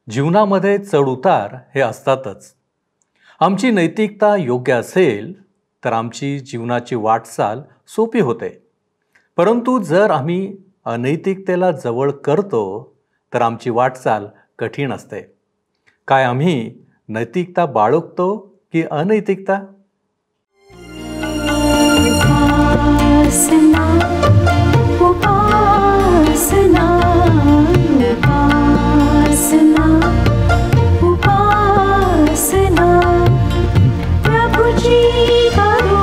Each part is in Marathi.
जीवनामध्ये चढ-उतार हे असतातच. आमची नैतिकता योग्य असेल तर आमची जीवनाची वाटचाल सोपी होते. परंतु जर आम्ही अनैतिकतेला जवळ करतो तर आमची वाटचाल कठीण असते. काय आम्ही नैतिकता बाळगतो की अनैतिकता? उपासना उपासना उपासना उपासना प्रभुजी करो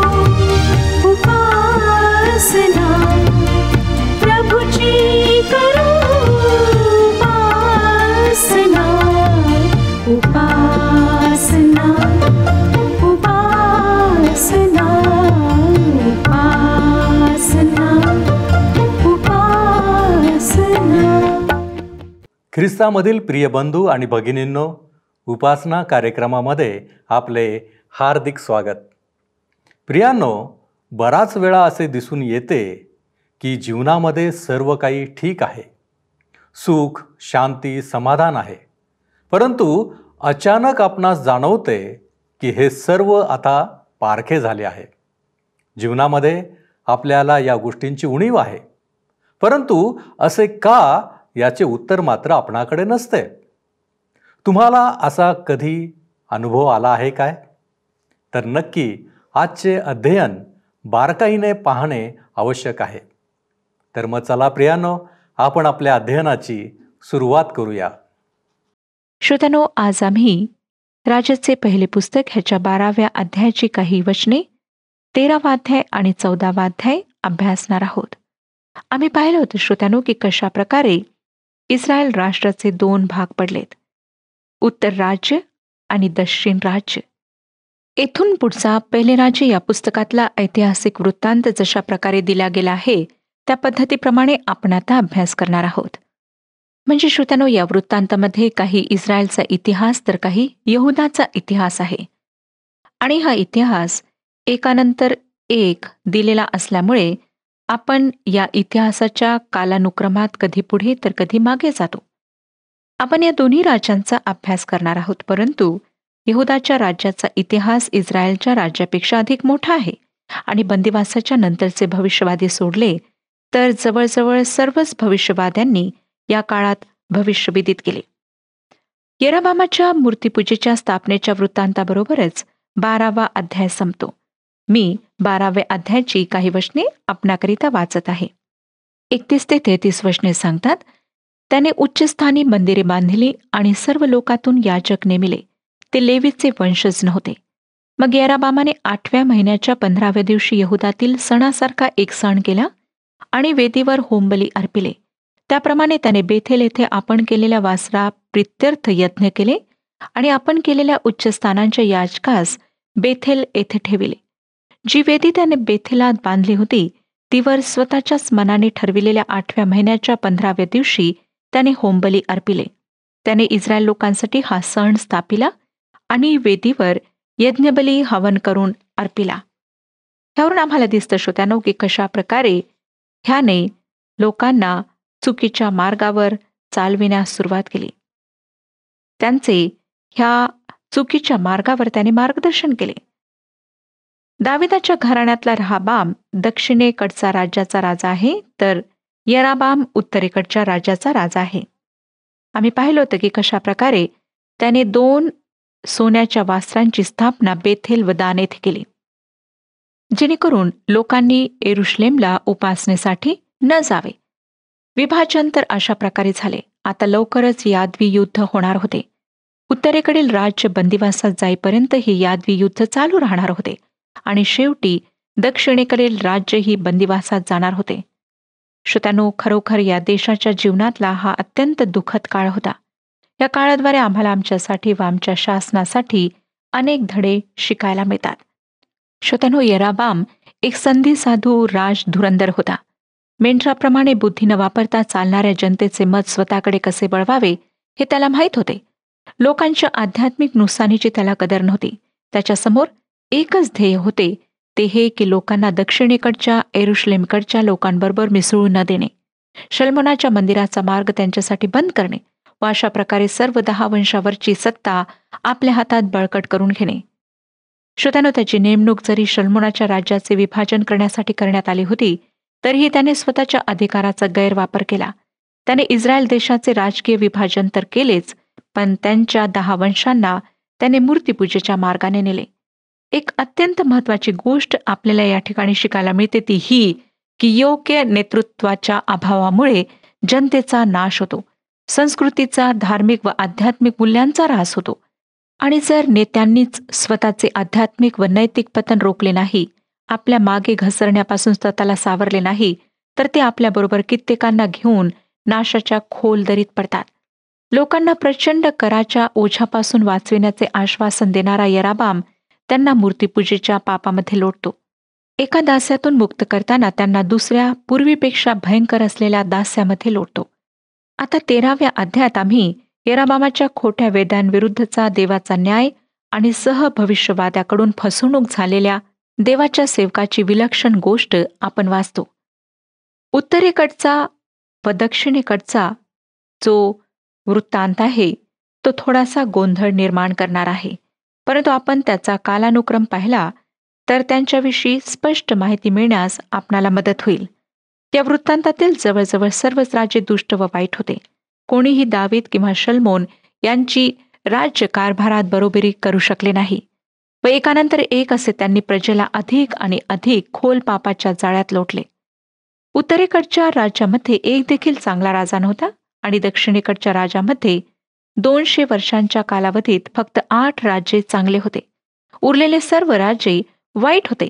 उपासना प्रभुजी करो उपासना उपासना उपासना ख्रिस्तामधील प्रिय बंधू आणि भगिनींनो, उपासना कार्यक्रमामध्ये आपले हार्दिक स्वागत. प्रियांनो, बराच वेळा असे दिसून येते की जीवनामध्ये सर्व काही ठीक आहे, सुख, शांती, समाधान आहे. परंतु अचानक आपणास जाणवते की हे सर्व आता पारखे झाले आहे. जीवनामध्ये आपल्याला या गोष्टींची उणीव आहे, परंतु असे का याचे उत्तर मात्र आपणाकडे नसते. तुम्हाला असा कधी अनुभव आला आहे काय? तर नक्की आजचे अध्ययन बारकाईने पाहणे आवश्यक आहे. तर मग चला प्रियांनो, आपण आपल्या अध्ययनाची सुरुवात करूया. श्रोत्यानो, आज आम्ही राजाचे पहिले पुस्तक ह्याच्या 12व्या अध्यायाची काही वचने, 13वा अध्याय आणि 14वा अध्याय अभ्यासणार आहोत. आम्ही पाहिलं होतं श्रोत्यानो की कशा प्रकारे इस्रायल राष्ट्राचे 2 भाग पडलेत, उत्तर राज्य आणि दक्षिण राज्य. येथून पुढचा पहिले राज्य या पुस्तकातला ऐतिहासिक वृत्तांत जशा प्रकारे दिला गेला आहे त्या पद्धतीप्रमाणे आपण आता अभ्यास करणार आहोत. म्हणजे श्रोत्यानो, या वृत्तांतामध्ये काही इस्रायलचा इतिहास तर काही यहुदाचा इतिहास आहे. आणि हा इतिहास एकानंतर एक दिलेला असल्यामुळे आपण या इतिहासाच्या कालानुक्रमात कधी पुढे तर कधी मागे जातो. आपण या दोन्ही राज्यांचा अभ्यास करणार आहोत, परंतु यहुदाच्या राज्याचा इतिहास इस्रायलच्या राज्यापेक्षा अधिक मोठा आहे. आणि बंदिवासाच्या नंतरचे भविष्यवादी सोडले तर जवळजवळ सर्वच भविष्यवाद्यांनी या काळात भविष्यविदित केले. येरोबामाच्या मूर्तीपूजेच्या स्थापनेच्या वृत्तांताबरोबरच 12वा अध्याय संपतो. मी 12व्या अध्यायाची काही वचने आपणाकरिता वाचत आहे. 31 ते 33 वचने सांगतात, त्याने उच्चस्थानी मंदिरे बांधली आणि सर्व लोकातून याजक नेमिले. ते लेवीचे वंशज नव्हते. मग येरोबामाने 8व्या महिन्याच्या 15व्या दिवशी यहुदातील सणासारखा एक सण केला आणि वेदीवर होमबली अर्पिले. त्याप्रमाणे त्याने बेथेल येथे आपण केलेल्या वासरा प्रित्यर्थ यज्ञ केले आणि आपण केलेल्या उच्चस्थानांच्या याजकास बेथेल येथे ठेविले. जी वेदी त्याने बेथेलात बांधली होती तीवर स्वतःच्याच मनाने ठरविलेल्या 8व्या महिन्याच्या 15व्या दिवशी त्याने होमबली अर्पिले. त्याने इस्रायल लोकांसाठी हा सण स्थापिला आणि वेदीवर यज्ञबली हवन करून अर्पिला. ह्यावरून आम्हाला दिसतं श्रोत्यानो की कशा प्रकारे ह्याने लोकांना चुकीच्या मार्गावर चालविण्यास सुरुवात केली. त्यांचे ह्या चुकीच्या मार्गावर त्याने मार्गदर्शन केले. दाविदाच्या घराण्यातला रहाबाम दक्षिणेकडचा राज्याचा राजा आहे, तर येराबाम उत्तरेकडच्या राज्याचा राजा आहे. आम्ही पाहिलं होतं की कशा प्रकारे त्याने 2 सोन्याच्या वासरांची स्थापना बेथेल व दान येथे केली, जेणेकरून लोकांनी येरुशलेमला उपासनेसाठी न जावे. विभाजन तर अशा प्रकारे झाले. आता लवकरच यादवी युद्ध होणार होते. उत्तरेकडील राज्य बंदिवासात जाईपर्यंत हे यादवी युद्ध चालू राहणार होते आणि शेवटी दक्षिणेकडील राज्य ही बंदिवासात जाणार होते. श्रोत्यानो, खरोखर या देशाच्या जीवनातला हा अत्यंत दुःखद काळ होता. या काळाद्वारे आम्हाला आमच्यासाठी व आमच्या शासनासाठी अनेक धडे शिकायला मिळतात. श्रोत्यानो, येराबाम एक संधी साधू राज धुरंदर होता. मेंढराप्रमाणे बुद्धी न वापरता चालणाऱ्या जनतेचे मत स्वतःकडे कसे वळवावे हे त्याला माहीत होते. लोकांच्या आध्यात्मिक नुकसानीची त्याला कदर नव्हती. त्याच्यासमोर एकच ध्येय होते, ते हे की लोकांना दक्षिणेकडच्या येरुशलेमकडच्या लोकांबरोबर मिसळू न देणे, शल्मोनाच्या मंदिराचा मार्ग त्यांच्यासाठी बंद करणे व अशा प्रकारे सर्व 10 वंशावरची सत्ता आपल्या हातात बळकट करून घेणे. श्रोत्यानो, त्याची नेमणूक जरी शल्मोनाच्या राज्याचे विभाजन करण्यासाठी करण्यात आली होती, तरीही त्याने स्वतःच्या अधिकाराचा गैरवापर केला. त्याने इस्रायल देशाचे राजकीय विभाजन तर केलेच, पण त्यांच्या 10 वंशांना त्याने मूर्तीपूजेच्या मार्गाने नेले. एक अत्यंत महत्वाची गोष्ट आपल्याला या ठिकाणी शिकायला मिळते ती ही की योग्य नेतृत्वाच्या अभावामुळे जनतेचा नाश होतो, संस्कृतीचा, धार्मिक व आध्यात्मिक मूल्यांचा ऱ्हास होतो. आणि जर नेत्यांनीच स्वतःचे आध्यात्मिक व नैतिक पतन रोखले नाही, आपल्या मागे घसरण्यापासून स्वतःला सावरले नाही, तर ते आपल्याबरोबर कित्येकांना घेऊन नाशाच्या खोल दरीत पडतात. लोकांना प्रचंड कराच्या ओझ्यापासून वाचविण्याचे आश्वासन देणारा यराबाम त्यांना मूर्तीपूजेच्या पापामध्ये लोटतो. एका दास्यातून मुक्त करताना त्यांना दुसऱ्या पूर्वीपेक्षा भयंकर असलेल्या दास्यामध्ये लोटतो. आता 13व्या अध्यायात आम्ही यराबामाच्या खोट्या वेदांविरुद्धचा देवाचा न्याय आणि सहभविष्यवाद्याकडून फसवणूक झालेल्या देवाच्या सेवकाची विलक्षण गोष्ट आपण वाचतो. उत्तरेकडचा व दक्षिणेकडचा जो वृत्तांत आहे तो थोडासा गोंधळ निर्माण करणार आहे, परंतु आपण त्याचा कालानुक्रम पाहिला तर त्यांच्याविषयी स्पष्ट माहिती मिळण्यास आपणाला मदत होईल. या वृत्तांतातील जवळजवळ सर्वच राज्ये दुष्ट व वाईट होते. कोणीही दावीद किंवा शल्मोन यांची राज्य कारभारात बरोबरी करू शकले नाही व एकानंतर एक असे त्यांनी प्रजेला अधिक आणि अधिक खोल पापाच्या जाळ्यात लोटले. उत्तरेकडच्या राज्यामध्ये एक देखील चांगला राजा नव्हता आणि दक्षिणेकडच्या राज्यामध्ये 200 वर्षांच्या कालावधीत फक्त 8 राज्ये चांगले होते. उरलेले सर्व राज्ये वाईट होते.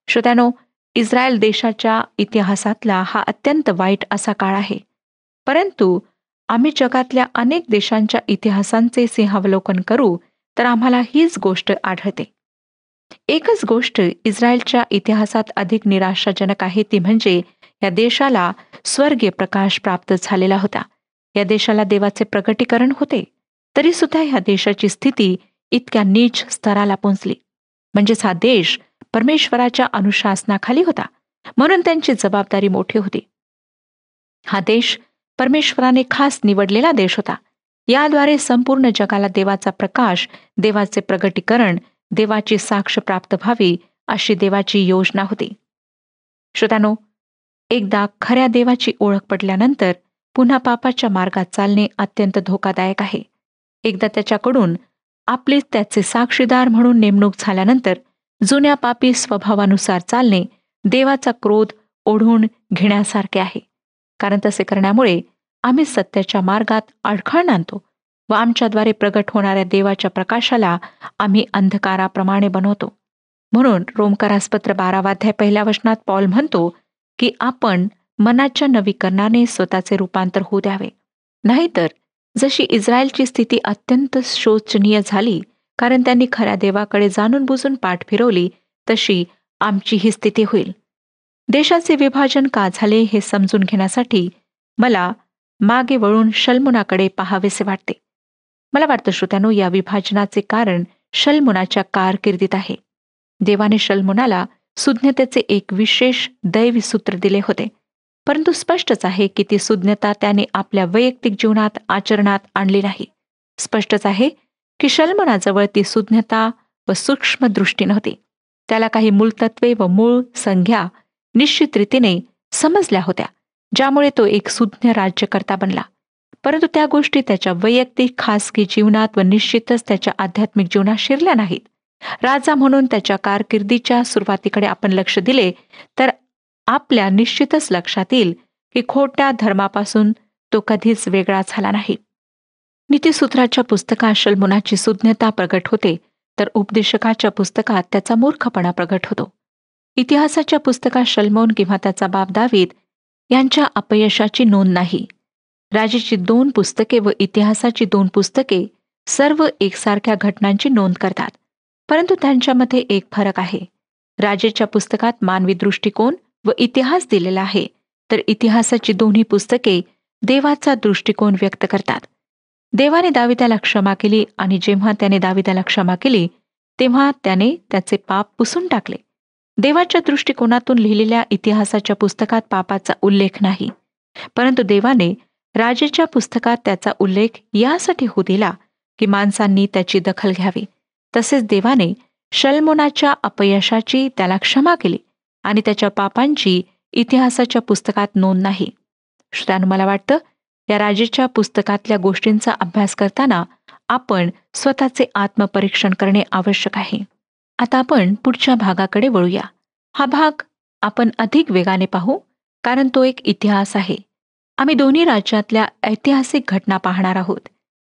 श्रोत्यानो, इस्रायल देशाच्या इतिहासातला हा अत्यंत वाईट असा काळ आहे. परंतु आम्ही जगातल्या अनेक देशांच्या इतिहासांचे सिंहावलोकन करू तर आम्हाला हीच गोष्ट आढळते. एकच गोष्ट इस्रायलच्या इतिहासात अधिक निराशाजनक आहे, ती म्हणजे या देशाला स्वर्गीय प्रकाश प्राप्त झालेला होता. या देशाला देवाचे प्रगटीकरण होते, तरी सुद्धा या देशाची स्थिती इतक्या नीच स्तराला पोहोचली. म्हणजेच हा देश परमेश्वराच्या अनुशासनाखाली होता, म्हणून त्यांची जबाबदारी मोठी होती. हा देश परमेश्वराने खास निवडलेला देश होता. याद्वारे संपूर्ण जगाला देवाचा प्रकाश, देवाचे प्रगटीकरण, देवाची साक्ष प्राप्त व्हावी अशी देवाची योजना होती. श्रोत्यानो, एकदा खऱ्या देवाची ओळख पटल्यानंतर पुन्हा पापाच्या मार्गात चालणे अत्यंत धोकादायक आहे. एकदा त्याच्याकडून आपले त्याचे साक्षीदार म्हणून नेमणूक झाल्यानंतर जुन्या पापी स्वभावानुसार चालणे देवाचा क्रोध ओढून घेण्यासारखे आहे. कारण तसे करण्यामुळे आम्ही सत्याच्या मार्गात अडखळ आणतो व आमच्याद्वारे प्रगट होणाऱ्या देवाच्या प्रकाशाला आम्ही अंधकाराप्रमाणे बनवतो. म्हणून रोमकरासपत्र 12 अध्याय 1 वचनात पॉल म्हणतो की आपण मनाच्या नवीकरणाने स्वतःचे रूपांतर होऊ द्यावे. नाहीतर जशी इस्रायलची स्थिती अत्यंत शोचनीय झाली कारण त्यांनी खऱ्या देवाकडे जाणून बुजून पाठ फिरवली, तशी आमची ही स्थिती होईल. देशाचे विभाजन का झाले हे समजून घेण्यासाठी मला मागे वळून शल्मुनाकडे पाहावेसे वाटते. मला वाटतं श्रोत्यानो, या विभाजनाचे कारण शल्मुनाच्या कारकिर्दीत आहे. देवाने शल्मुनाला सुज्ञतेचे एक विशेष दैवी सूत्र दिले होते, परंतु स्पष्टच आहे की ती सुज्ञता त्याने आपल्या वैयक्तिक जीवनात आचरणात आणली नाही. स्पष्टच आहे की शल्मनाजवळ ती सुज्ञता व सूक्ष्म दृष्टी नव्हती. त्याला काही मूलतत्वे व मूळ संज्ञा निश्चित रीतीने समजल्या होत्या, ज्यामुळे तो एक सुज्ञ राज्यकर्ता बनला. परंतु त्या गोष्टी त्याच्या वैयक्तिक खासगी जीवनात व निश्चितच त्याच्या आध्यात्मिक जीवनात शिरल्या नाहीत. राजा म्हणून त्याच्या कारकिर्दीच्या सुरुवातीकडे आपण लक्ष दिले तर आपल्या निश्चितच लक्षात येईल की खोट्या धर्मापासून तो कधीच वेगळा झाला नाही. नीतिसूत्राच्या पुस्तकात शल्मुनाची सुज्ञता प्रगट होते, तर उपदेशकाच्या पुस्तकात त्याचा मूर्खपणा प्रगट होतो. इतिहासाच्या पुस्तकात शल्मोन किंवा त्याचा बाप दावीद यांच्या अपयशाची नोंद नाही. राजेची 2 पुस्तके व इतिहासाची 2 पुस्तके सर्व एकसारख्या घटनांची नोंद करतात, परंतु त्यांच्यामध्ये एक फरक आहे. राजेच्या पुस्तकात मानवी दृष्टिकोन व इतिहास दिलेला आहे, तर इतिहासाची दोन्ही पुस्तके देवाचा दृष्टिकोन व्यक्त करतात. देवाने दाविदाला क्षमा केली आणि जेव्हा त्याने दाविदाला क्षमा केली तेव्हा त्याने त्याचे पाप पुसून टाकले. देवाच्या दृष्टिकोनातून लिहिलेल्या इतिहासाच्या पुस्तकात पापाचा उल्लेख नाही, परंतु देवाने राजेच्या पुस्तकात त्याचा उल्लेख यासाठी होऊ दिला की माणसांनी त्याची दखल घ्यावी. तसेच देवाने शल्मोनाच्या अपयशाची त्याला क्षमा केली आणि त्याच्या पापांची इतिहासाच्या पुस्तकात नोंद नाही. श्रोत्यांनो, मला वाटतं या राजेच्या पुस्तकातल्या गोष्टींचा अभ्यास करताना आपण स्वतःचे आत्मपरीक्षण करणे आवश्यक आहे. आता आपण पुढच्या भागाकडे वळूया. हा भाग आपण अधिक वेगाने पाहू, कारण तो एक इतिहास आहे. आम्ही दोन्ही राज्यातल्या ऐतिहासिक घटना पाहणार आहोत.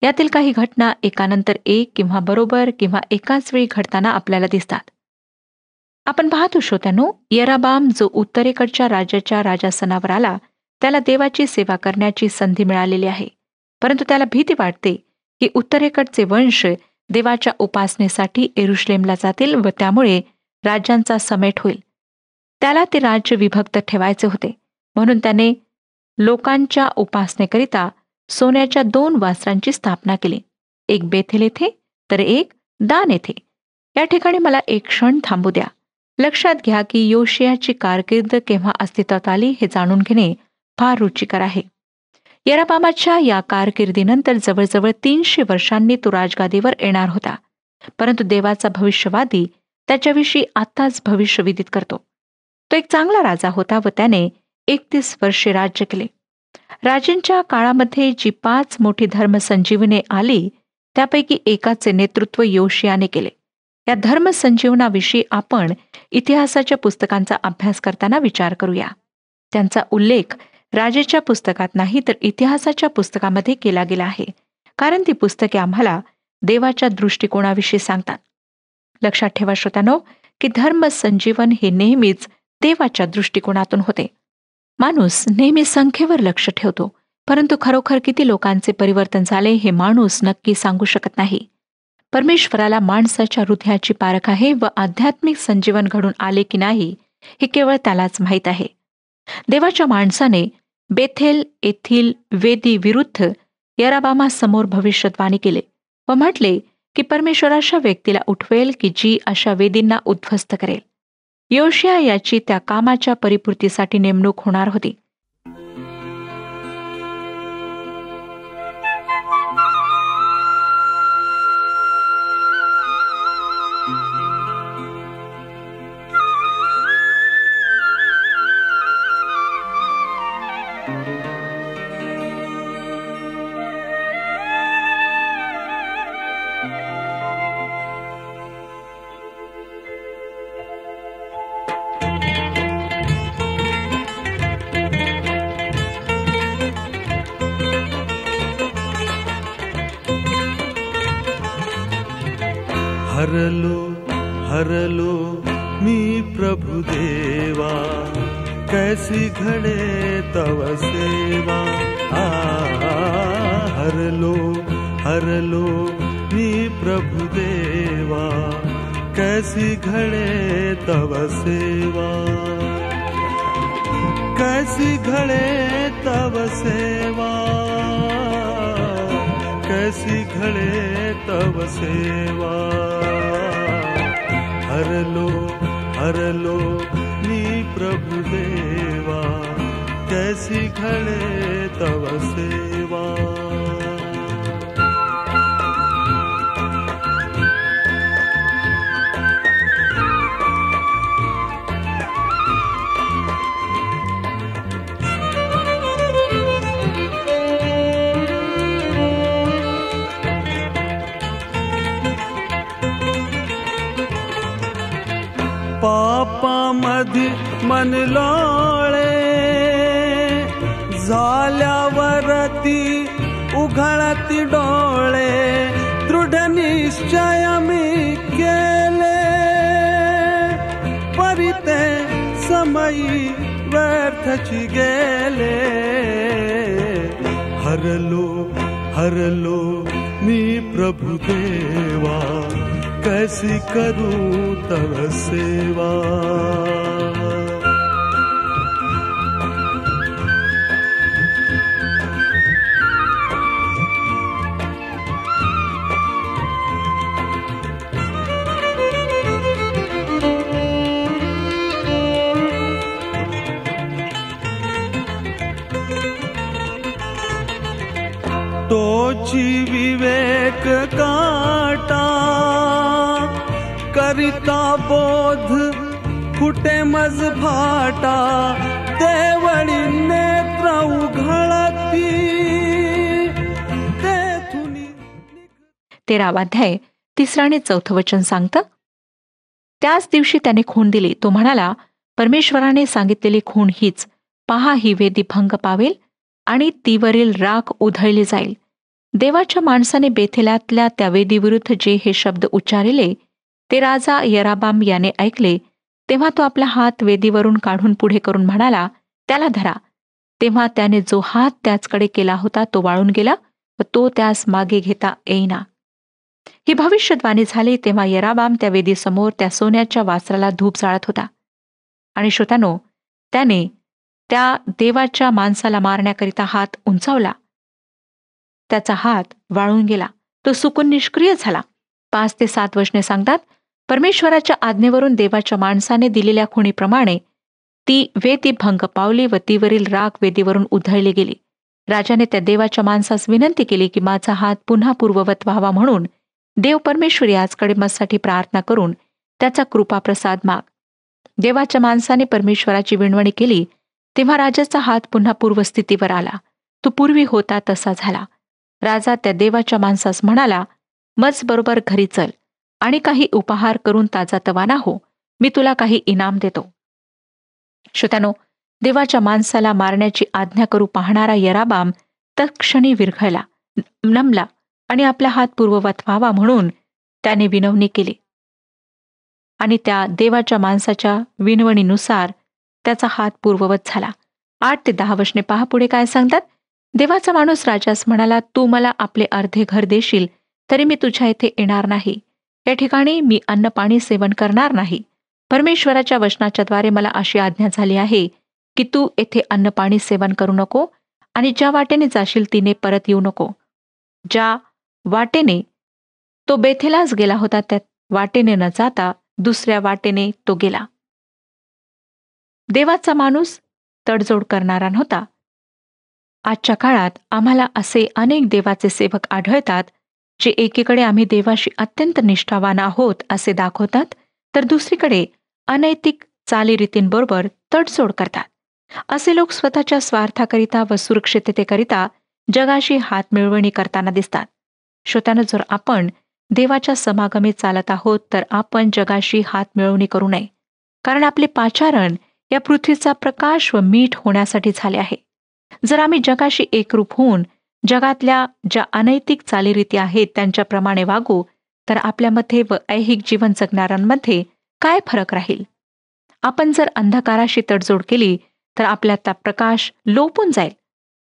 यातील काही घटना एकानंतर एक किंवा बरोबर किंवा एकाच वेळी घडताना आपल्याला दिसतात. आपण पाहतो श्रोत्यांनो, यराबाम जो उत्तरेकडच्या राज्याच्या राजासनावर आला, त्याला देवाची सेवा करण्याची संधी मिळालेली आहे. परंतु त्याला भीती वाटते की उत्तरेकडचे वंश देवाच्या उपासनेसाठी येरुशलेमला जातील व त्यामुळे राज्यांचा समेट होईल. त्याला ते राज्य विभक्त ठेवायचे होते. म्हणून त्याने लोकांच्या उपासनेकरिता सोन्याच्या 2 वासरांची स्थापना केली, एक बेथेल येथे तर एक दान येथे. या ठिकाणी मला एक क्षण थांबू द्या. लक्षात घ्या की योशियाची कारकीर्द केव्हा अस्तित्वात आली हे जाणून घेणे फार रुचिकर आहे. यराबामाच्या या कारकिर्दीनंतर जवळजवळ 300 वर्षांनी तो राजगादीवर येणार होता. परंतु देवाचा भविष्यवादी त्याच्याविषयी आत्ताच भविष्य विदित करतो. तो एक चांगला राजा होता व त्याने 31 वर्षे राज्य केले. राजांच्या काळामध्ये जी 5 मोठी धर्मसंजीवने आली त्यापैकी एकाचे नेतृत्व योशियाने केले. या धर्मसंजीवनाविषयी आपण इतिहासाच्या पुस्तकांचा अभ्यास करताना विचार करूया. त्यांचा उल्लेख राजाच्या पुस्तकात नाही तर इतिहासाच्या पुस्तकामध्ये केला गेला आहे, कारण ती पुस्तके आम्हाला देवाच्या दृष्टिकोनाविषयी सांगतात. लक्षात ठेवा श्रोत्यांनो की धर्मसंजीवन हे नेहमीच देवाच्या दृष्टिकोनातून होते. माणूस नेहमी संख्येवर लक्ष ठेवतो, परंतु खरोखर किती लोकांचे परिवर्तन झाले हे माणूस नक्की सांगू शकत नाही. परमेश्वराला माणसाच्या हृदयाची पारख आहे व आध्यात्मिक संजीवन घडून आले की नाही हे केवळ त्यालाच माहीत आहे. देवाच्या माणसाने बेथेल येथील वेदी विरुद्ध यराबामासमोर भविष्यवाणी केले व म्हटले की परमेश्वर अशा व्यक्तीला उठवेल की जी अशा वेदींना उद्ध्वस्त करेल. योशिया याची त्या कामाच्या परिपूर्तीसाठी नेमणूक होणार होती. हरलो हरलो मी प्रभु देवा, कैसी घडे तव सेवा. हरलो हरलो मी प्रभु देवा, कैसी घडे तव सेवा. कैसी घडे तव सेवा, कैसी घडे तव सेवा. हरलो हरलो मी प्रभु देवा, कैसी घडे तव सेवा. पापामध्ये मन लोळे, झाल्यावरती उघडती डोळे. दृढ निश्चय मी केले, परिते समयी व्यर्थची गेले. हरलो हरलो मी प्रभु देवा, कैसी करूं तव सेवा. काटा, करिता बोध फुटे मज फाटा, देवळी नेत्र उघळती तेथुनी. 13वा अध्याय 3 आणि 4 वचन सांगतं, त्याच दिवशी त्याने खूण दिली. तो म्हणाला, परमेश्वराने सांगितलेली खूण हीच, पहा ही वेदी भंग पावेल आणि तीवरील राख उधळली जाईल. देवाच्या माणसाने बेथेलातल्या त्या वेदीविरुद्ध जे हे शब्द उच्चारिले ते राजा यराबाम याने ऐकले. तेव्हा तो आपला हात वेदीवरून काढून पुढे करून म्हणाला, त्याला धरा. तेव्हा त्याने जो हात त्याचकडे केला होता तो वाळून गेला व तो त्यास मागे घेता येईना. ही भविष्यद्वाणी झाली तेव्हा यराबाम त्या वेदीसमोर त्या सोन्याच्या वासराला धूप जाळत होता. आणि श्रोत्यानो, त्याने त्या देवाच्या माणसाला मारण्याकरिता हात उंचावला. त्याचा हात वाळून गेला, तो सुकून निष्क्रिय झाला. 5 ते 7 वचने सांगतात, परमेश्वराच्या आज्ञेवरून देवाच्या माणसाने दिलेल्या खुणीप्रमाणे ती वेदी भंग पावली व तीवरील राख वेदीवरून उधळली गेली. राजाने त्या देवाच्या माणसास विनंती केली की माझा हात पुन्हा पूर्ववत व्हावा म्हणून देव परमेश्वर याचकडे मजसाठी प्रार्थना करून त्याचा कृपाप्रसाद माग. देवाच्या माणसाने परमेश्वराची विनवणी केली तेव्हा राजाचा हात पुन्हा पूर्वस्थितीवर आला. तो पूर्वी होता तसा झाला. राजा त्या देवाच्या माणसास म्हणाला, मज बरोबर घरी चल आणि काही उपहार करून ताजा तवाना हो, मी तुला काही इनाम देतो. श्रोत्यानो, देवाच्या माणसाला मारण्याची आज्ञा करू पाहणारा यराबाम तत्क्षणी विरघळला, नमला आणि आपला हात पूर्ववत व्हावा म्हणून त्याने विनवणी केली. आणि त्या देवाच्या माणसाच्या विनवणीनुसार त्याचा हात पूर्ववत झाला. 8 ते 10 वचने पहा पुढे काय सांगतात. देवाचा माणूस राजास म्हणाला, तू मला आपले अर्धे घर देशील तरी मी तुझ्या इथे येणार नाही. या ठिकाणी मी अन्न पाणी सेवन करणार नाही. परमेश्वराच्या वचनाच्याद्वारे मला अशी आज्ञा झाली आहे की तू येथे अन्न पाणी सेवन करू नको आणि ज्या वाटेने जाशील तिने परत येऊ नको. ज्या वाटेने तो बेथेलास गेला होता त्या वाटेने न जाता दुसऱ्या वाटेने तो गेला. देवाचा माणूस तडजोड करणारा नव्हता. आजच्या काळात आम्हाला असे अनेक देवाचे सेवक आढळतात जे एकीकडे आम्ही देवाशी अत्यंत निष्ठावान आहोत असे दाखवतात, तर दुसरीकडे अनैतिक चालीरीतींबरोबर तडजोड करतात. असे लोक स्वतःच्या स्वार्थाकरिता व सुरक्षिततेकरिता जगाशी हातमिळवणी करताना दिसतात. श्रोत्यानो, जर आपण देवाच्या समागमे चालत आहोत तर आपण जगाशी हातमिळवणी करू नये, कारण आपले पाचारण या पृथ्वीचा प्रकाश व मीठ होण्यासाठी झाले आहे. जर आम्ही जगाशी एकरूप होऊन जगातल्या ज्या अनैतिक चालीरीती आहेत त्यांच्याप्रमाणे वागू तर आपल्यामध्ये व ऐहिक जीवन जगणाऱ्यांमध्ये काय फरक राहील. आपण जर अंधकाराशी तडजोड केली तर आपल्यातला प्रकाश लोपून जाईल.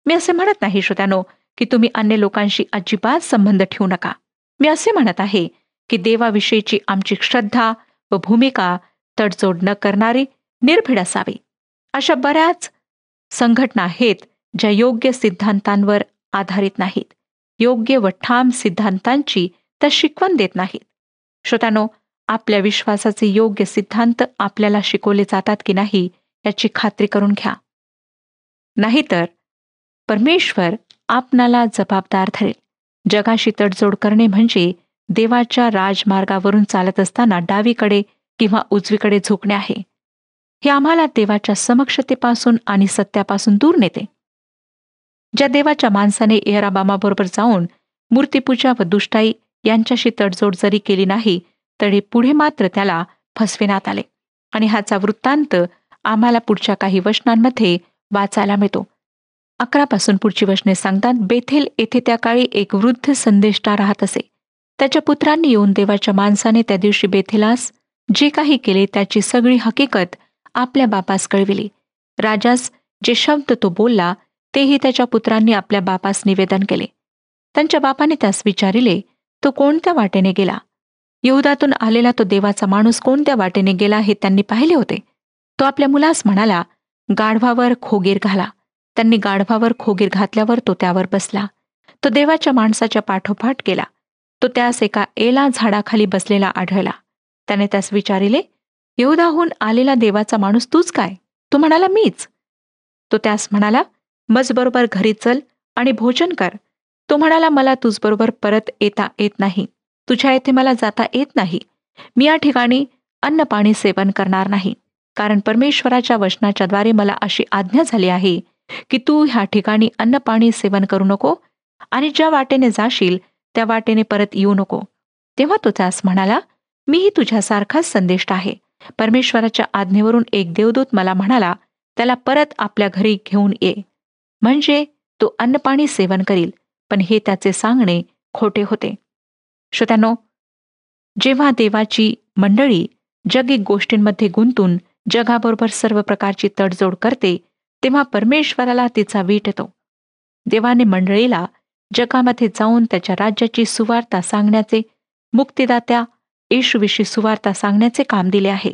मी असे म्हणत नाही श्रोत्यानो की तुम्ही अन्य लोकांशी अजिबात संबंध ठेवू नका. मी असे म्हणत आहे की देवाविषयीची आमची श्रद्धा व भूमिका तडजोड न करणारी निर्भीड असावी. अशा बऱ्याच संघटना आहेत ज्या योग्य सिद्धांतांवर आधारित नाहीत, योग्य व ठाम सिद्धांतांची त्या शिकवण देत नाहीत. श्रोत्यानो, आपल्या विश्वासाचे योग्य सिद्धांत आपल्याला शिकवले जातात की नाही याची खात्री करून घ्या. नाहीतर परमेश्वर आपणाला जबाबदार धरेल. जगाशी तडजोड करणे म्हणजे देवाच्या राजमार्गावरून चालत असताना डावीकडे किंवा उजवीकडे झुकणे आहे. हे आम्हाला देवाच्या समक्षतेपासून आणि सत्यापासून दूर नेते. ज्या देवाच्या माणसाने यराबामाबरोबर जाऊन मूर्तीपूजा व दुष्टाई यांच्याशी तडजोड जरी केली नाही तरी पुढे मात्र त्याला फसविण्यात आले. आणि ह्याचा वृत्तांत आम्हाला पुढच्या काही वचनांमध्ये वाचायला मिळतो. 11 पासून पुढची वचने सांगतात, बेथेल येथे त्या काळी एक वृद्ध संदेष्टा राहत असे. त्याच्या पुत्रांनी येऊन देवाच्या माणसाने त्या दिवशी बेथेलास जे काही केले त्याची सगळी हकीकत आपल्या बापास कळविली. राजास जे शब्द तो बोलला तेही त्याच्या पुत्रांनी आपल्या बापास निवेदन केले. त्यांच्या बापाने त्यास विचारिले, तो कोणत्या वाटेने गेला? यहुदातून आलेला तो देवाचा माणूस कोणत्या वाटेने गेला हे त्यांनी पाहिले होते. तो आपल्या मुलास म्हणाला, गाढवावर खोगीर घाला. त्यांनी गाढवावर खोगीर घातल्यावर तो त्यावर बसला. तो देवाच्या माणसाच्या पाठोपाठ गेला. तो त्यास एका एला झाडाखाली बसलेला आढळला. त्याने त्यास विचारिले, यहुदाहून आलेला देवाचा माणूस तूच काय? तो म्हणाला, मीच. तो त्यास म्हणाला, मजबरोबर घरी चल आणि भोजन कर. तो म्हणाला, मला तुझबरोबर परत येता येत नाही, तुझ्या येथे मला जाता येत नाही. मी या ठिकाणी अन्न पाणी सेवन करणार नाही, कारण परमेश्वराच्या वचनाच्या द्वारे मला अशी आज्ञा झाली आहे की तू ह्या ठिकाणी अन्न पाणी सेवन करू नको आणि ज्या वाटेने जाशील त्या वाटेने परत येऊ नको. तेव्हा तो त्यास म्हणाला, मीही तुझ्यासारखाच संदेष्ट आहे. परमेश्वराच्या आज्ञेवरून एक देवदूत मला म्हणाला, त्याला परत आपल्या घरी घेऊन ये, म्हणजे तो अन्नपाणी सेवन करील. पण हे त्याचे सांगणे खोटे होते. श्रोत्यांनो, जेव्हा देवाची मंडळी जगिक गोष्टींमध्ये गुंतून जगाबरोबर सर्व प्रकारची तडजोड करते, तेव्हा परमेश्वराला तिचा वीट येतो. देवाने मंडळीला जगामध्ये जाऊन त्याच्या राज्याची सुवार्ता सांगण्याचे, मुक्तिदात्या येशूविषयी सुवार्ता सांगण्याचे काम दिले आहे.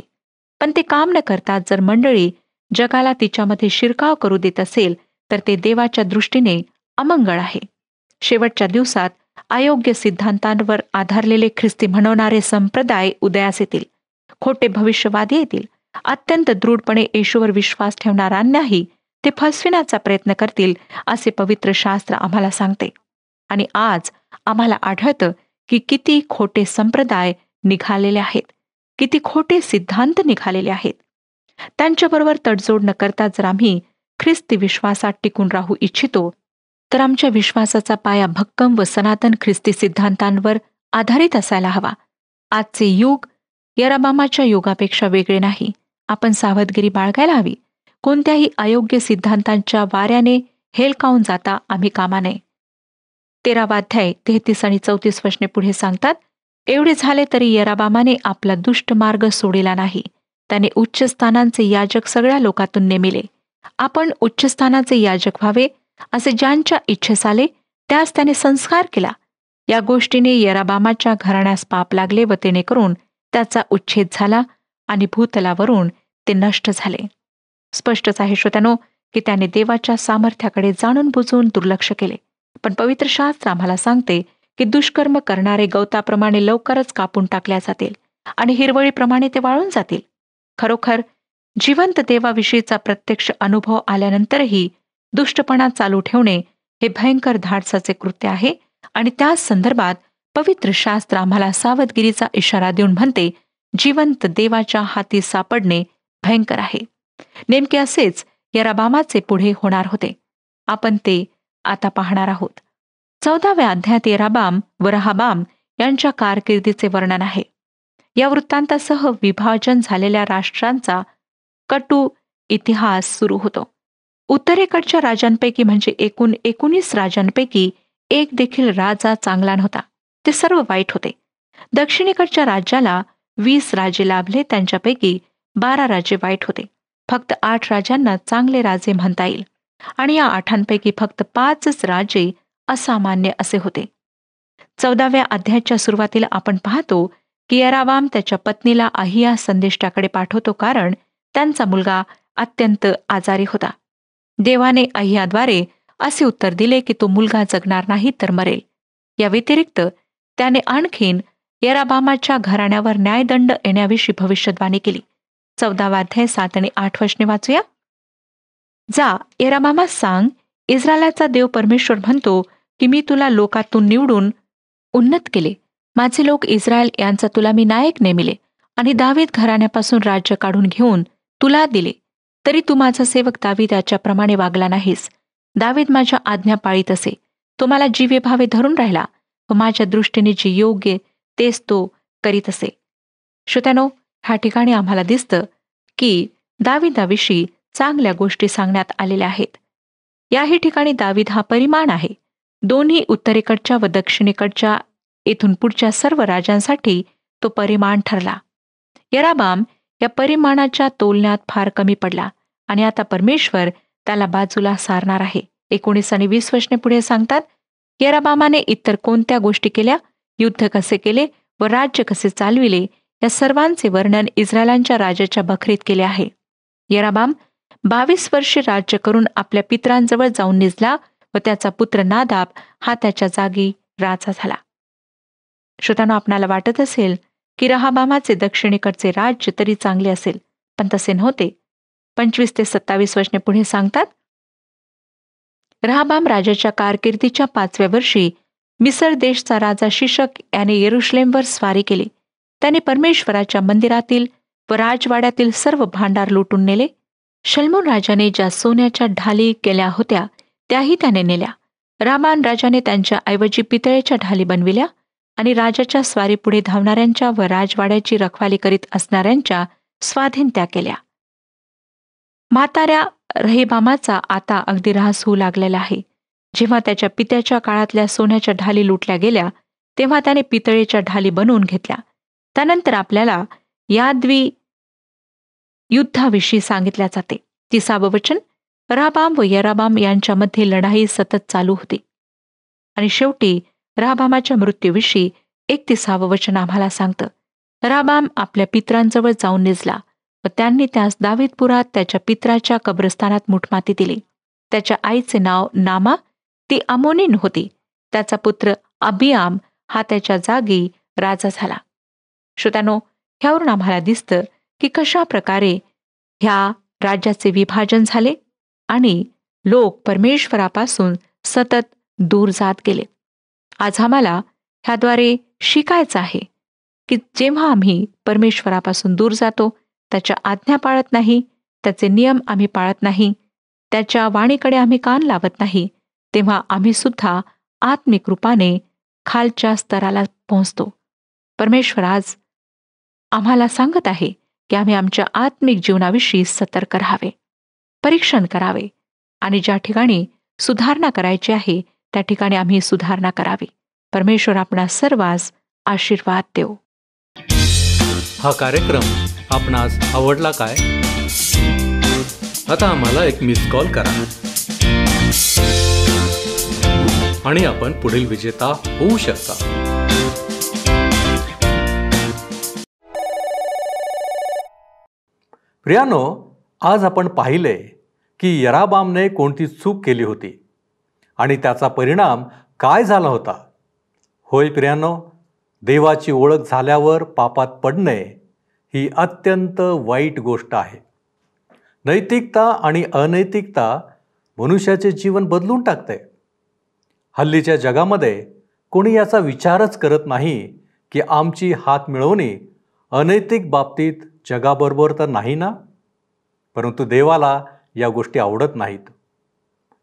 पण ते काम न करता जर मंडळी जगाला तिच्यामध्ये शिरकाव करू देत असेल, तर ते देवाच्या दृष्टीने अमंगळ आहे. शेवटच्या दिवसात अयोग्य सिद्धांतांवर आधारलेले ख्रिस्ती म्हणवणारे संप्रदाय उदयास येतील. खोटे भविष्यवादी येतील. अत्यंत दृढपणे येशूवर विश्वास ठेवणाऱ्यांनाही ते फसविण्याचा प्रयत्न करतील, असे पवित्र शास्त्र आम्हाला सांगते. आणि आज आम्हाला आढळतं की किती खोटे संप्रदाय निघालेले आहेत, किती खोटे सिद्धांत निघालेले आहेत. त्यांच्याबरोबर तडजोड न करता जर आम्ही ख्रिस्ती विश्वासात टिकून राहू इच्छितो, तर आमच्या विश्वासाचा पाया भक्कम व सनातन ख्रिस्ती सिद्धांतांवर आधारित असायला हवा. आजचे युग यराबामाच्या युगापेक्षा वेगळे नाही. आपण सावधगिरी बाळगायला हवी. कोणत्याही अयोग्य सिद्धांतांच्या वाऱ्याने हेलकावून जाता आम्ही कामा नये. 13 अध्याय 33 आणि 34 वचने पुढे सांगतात, एवढे झाले तरी यराबामाने आपला दुष्ट मार्ग सोडिला नाही. त्याने उच्च स्थानांचे याजक सगळ्या लोकातून नेमिले. आपण उच्च स्थानाचे याजक व्हावे असे ज्यांच्या इच्छेस आले त्यास त्याने संस्कार केला. या गोष्टीने यराबामाच्या घराण्यास पाप लागले व तेने करून त्याचा उच्छेद झाला आणि भूतलावरून ते नष्ट झाले. स्पष्टच आहे श्रोत्यानो की त्याने देवाच्या सामर्थ्याकडे जाणून बुजून दुर्लक्ष केले. पण पवित्र शास्त्र आम्हाला सांगते की दुष्कर्म करणारे गवताप्रमाणे लवकरच कापून टाकल्या जातील आणि हिरवळीप्रमाणे ते वाळून जातील. खरोखर जिवंत देवाविषयीचा प्रत्यक्ष अनुभव आल्यानंतरही दुष्टपणा चालू ठेवणे हे भयंकर धाडसाचे कृत्य आहे. आणि त्याच संदर्भात पवित्र शास्त्र आम्हाला सावधगिरीचा इशारा देऊन म्हणते, जिवंत देवाच्या हाती सापडणे भयंकर आहे. नेमके असेच यराबामाचे पुढे होणार होते. आपण ते आता पाहणार आहोत. 14व्या अध्यायात यराबाम व रहाबाम यांच्या कारकिर्दीचे वर्णन आहे. या वृत्तांतासह विभाजन झालेल्या राष्ट्रांचा कटू इतिहास सुरू होतो. उत्तरेकडच्या राजांपैकी म्हणजे एकूण 19 राजांपैकी एक देखील राजा चांगला नव्हता. ते सर्व वाईट होते. दक्षिणेकडच्या राज्याला 20 राजे लाभले. त्यांच्यापैकी 12 राजे वाईट होते. फक्त 8 राजांना चांगले राजे म्हणता येईल आणि या 8 फक्त 5 राजे असामान्य असे होते. 14व्या अध्यायाच्या सुरुवातीला आपण पाहतो की यराबाम त्याच्या पत्नीला अहिया संदेष्टाकडे पाठवतो, कारण त्यांचा मुलगा अत्यंत आजारी होता. देवाने अहियाद्वारे असे उत्तर दिले की तो मुलगा जगणार नाही तर मरेल. या व्यतिरिक्त त्याने आणखीन यराबामाच्या घराण्यावर न्यायदंड येण्याविषयी भविष्यवाणी केली. 14वा अध्याय 7 आणि 8 वचने वाचूया. जा, यराबामास सांग, इस्रायलाचा देव परमेश्वर म्हणतो की मी तुला लोकातून निवडून उन्नत केले. माझे लोक इस्रायल यांचा तुला मी नायक नेमिले आणि दावीद घराण्यापासून राज्य काढून घेऊन तुला दिले. तरी तू माझा सेवक दावीद याच्याप्रमाणे वागला नाहीस. दावीद माझ्या आज्ञा पाळीत असे. तो मला जीवे भावे धरून राहिला व माझ्या दृष्टीने जे योग्य तेच तो करीत असे. श्रोत्यानो, ह्या ठिकाणी आम्हाला दिसतं की दाविदाविषयी चांगल्या गोष्टी सांगण्यात आलेल्या आहेत. याही ठिकाणी दावीद हा परिमाण आहे. दोन्ही उत्तरेकडच्या व दक्षिणेकडच्या येथून पुढच्या सर्व राजांसाठी तो परिमाण ठरला. यराबाम या परिमाणाच्या तोलण्यात फार कमी पडला आणि आता परमेश्वर त्याला बाजूला सारणार आहे. 19 आणि 20 वचने पुढे सांगतात, यराबामाने इतर कोणत्या गोष्टी केल्या, युद्ध कसे केले व राज्य कसे चालविले, या सर्वांचे वर्णन इस्रायलांच्या राजाच्या बखरीत केले आहे. यराबाम 22 वर्षे राज्य करून आपल्या पितरांजवळ जाऊन निजला व त्याचा पुत्र नादाब हा त्याच्या जागी राजा झाला. श्रोत्यांनो, आपणाला वाटत असेल की रहाबामाचे दक्षिणेकडचे राज्य तरी चांगले असेल, पण तसे नव्हते. 25 ते 27 वचने पुढे सांगतात, रहाबाम राजाच्या कारकिर्दीच्या 5व्या वर्षी मिसर देशचा राजा शिशक याने येरुशलेमवर स्वारी केली. त्याने परमेश्वराच्या मंदिरातील व राजवाड्यातील सर्व भांडार लुटून नेले. शल्मोन राजाने ज्या सोन्याच्या ढाली केल्या होत्या त्याही त्याने नेल्या. रहाबाम राजाने त्यांच्या ऐवजी पितळेच्या ढाली बनविल्या आणि राजाच्या स्वारीपुढे धावणाऱ्यांच्या व राजवाड्याची रखवाली करीत असणाऱ्यांच्या स्वाधीन त्या केल्या. म्हाताऱ्या रहेबामाचा आता अगदी ऱ्हास होऊ लागलेला आहे. जेव्हा त्याच्या पित्याच्या काळातल्या सोन्याच्या ढाली लुटल्या गेल्या तेव्हा त्याने पितळेच्या ढाली बनवून घेतल्या. त्यानंतर आपल्याला याद्वी युद्धाविषयी सांगितल्या जाते. 30वं वचन, रहाबाम व यराबाम यांच्यामध्ये लढाई सतत चालू होती. आणि शेवटी रहाबामाच्या मृत्यूविषयी 31वं वचन आम्हाला सांगतं, रहाबाम आपल्या पितरांजवळ जाऊन निजला व त्यांनी त्यास दावीदपुरात त्याच्या पितराच्या कब्रस्थानात मुठमाती दिली. त्याच्या आईचे नाव नामा, ती अमोनीन होती. त्याचा पुत्र अबियाम हा त्याच्या जागी राजा झाला. श्रोत्यानो, ह्यावरून आम्हाला दिसतं की कशा प्रकारे ह्या राज्याचे विभाजन झाले आणि लोक परमेश्वरापासून सतत दूर जात गेले. आज आम्हाला ह्याद्वारे शिकायचं आहे की जेव्हा आम्ही परमेश्वरापासून दूर जातो, त्याच्या आज्ञा पाळत नाही, त्याचे नियम आम्ही पाळत नाही, त्याच्या वाणीकडे आम्ही कान लावत नाही, तेव्हा आम्ही सुद्धा आत्मिक रूपाने खालच्या स्तराला पोहोचतो. परमेश्वर आज आम्हाला सांगत आहे की आम्ही आमच्या आत्मिक जीवनाविषयी सतर्क राहावे, परीक्षण करावे आणि ज्या ठिकाणी सुधारणा करायची आहे त्या ठिकाणी आम्ही सुधारणा करावी. परमेश्वर आपणा सर्वांस आशीर्वाद देव. हा कार्यक्रम आपणास आवडला काय? आता आम्हाला एक मिस कॉल करा आणि आपण पुढील विजेता होऊ शकता. प्रियानो, आज आपण पाहिले की यराबामने कोणती चूक केली होती आणि त्याचा परिणाम काय झाला होता. होय प्रियानो, देवाची ओळख झाल्यावर पापात पडणे ही अत्यंत वाईट गोष्ट आहे. नैतिकता आणि अनैतिकता मनुष्याचे जीवन बदलून टाकते. हल्लीच्या जगामध्ये कोणी याचा विचारच करत नाही की आमची हात मिळवणी अनैतिक बाबतीत जगाबरोबर तर नाही ना. परंतु देवाला या गोष्टी आवडत नाहीत.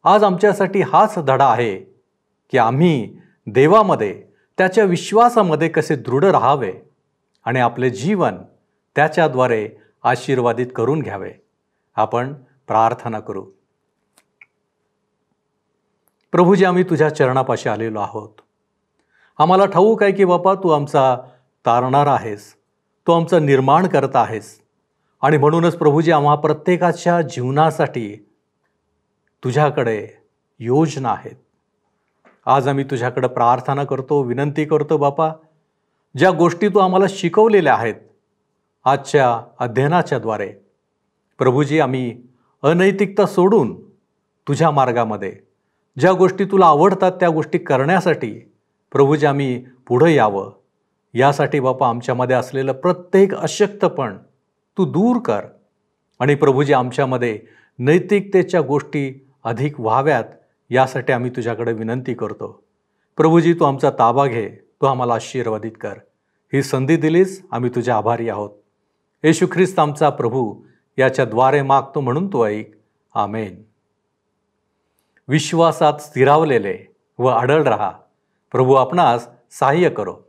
आज आमच्यासाठी हाच धडा आहे की आम्ही देवामध्ये, त्याच्या विश्वासामध्ये कसे दृढ राहावे आणि आपले जीवन त्याच्याद्वारे आशीर्वादित करून घ्यावे. आपण प्रार्थना करू. प्रभूजी, आम्ही तुझ्या चरणापाशी आलेलो आहोत. आम्हाला ठाऊक आहे की बापा, तू आमचा तारणारा आहेस, तू आमचं निर्माण करत आहेस. आणि म्हणूनच प्रभूजी, आम्हा प्रत्येकाच्या जीवनासाठी तुझ्याकडे योजना आहेत. आज आम्ही तुझ्याकडे प्रार्थना करतो, विनंती करतो बापा, ज्या गोष्टी तू आम्हाला शिकवलेल्या आहेत आजच्या अध्ययनाच्याद्वारे, प्रभूजी, आम्ही अनैतिकता सोडून तुझ्या मार्गामध्ये ज्या गोष्टी तुला आवडतात त्या गोष्टी करण्यासाठी प्रभूजी आम्ही पुढे यावं. यासाठी बापा आमच्यामध्ये असलेलं प्रत्येक अशक्तपण तू दूर कर आणि प्रभूजी आमच्यामध्ये नैतिकतेच्या गोष्टी अधिक व्हाव्यात यासाठी आम्ही तुझ्याकडे विनंती करतो. प्रभूजी, तू आमचा ताबा घे, तू आम्हाला आशीर्वादित कर. ही संधी दिलीस, आम्ही तुझे आभारी आहोत. येशू ख्रिस्त आमचा प्रभू याच्याद्वारे मागतो म्हणून तू ऐक. आमेन. विश्वासात स्थिरावलेले व अडळ रहा. प्रभू आपणास सहाय्य करो.